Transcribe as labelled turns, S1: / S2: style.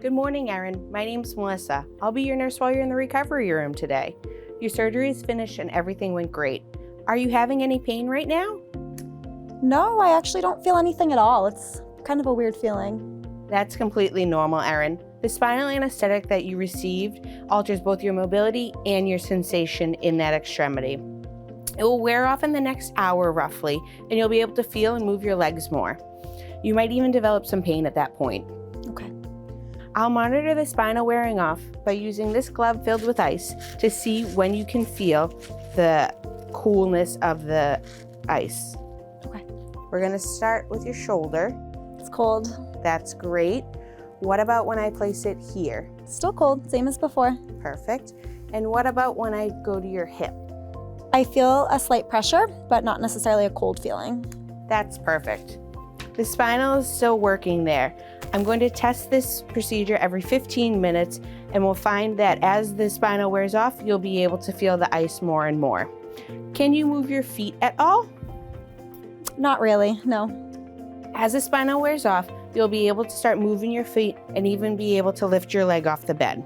S1: Good morning, Erin. My name's Melissa. I'll be your nurse while you're in the recovery room today. Your surgery is finished and everything went great. Are you having any pain right now?
S2: No, I actually don't feel anything at all. It's kind of a weird feeling.
S1: That's completely normal, Erin. The spinal anesthetic that you received alters both your mobility and your sensation in that extremity. It will wear off in the next hour roughly, and you'll be able to feel and move your legs more. You might even develop some pain at that point.
S2: Okay.
S1: I'll monitor the spinal wearing off by using this glove filled with ice to see when you can feel the coolness of the ice.
S2: Okay.
S1: We're gonna start with your shoulder.
S2: It's cold.
S1: That's great. What about when I place it here?
S2: Still cold, same as before.
S1: Perfect. And what about when I go to your hip?
S2: I feel a slight pressure, but not necessarily a cold feeling.
S1: That's perfect. The spinal is still working there. I'm going to test this procedure every 15 minutes, and we'll find that as the spinal wears off, you'll be able to feel the ice more and more. Can you move your feet at all?
S2: Not really, no.
S1: As the spinal wears off, you'll be able to start moving your feet and even be able to lift your leg off the bed.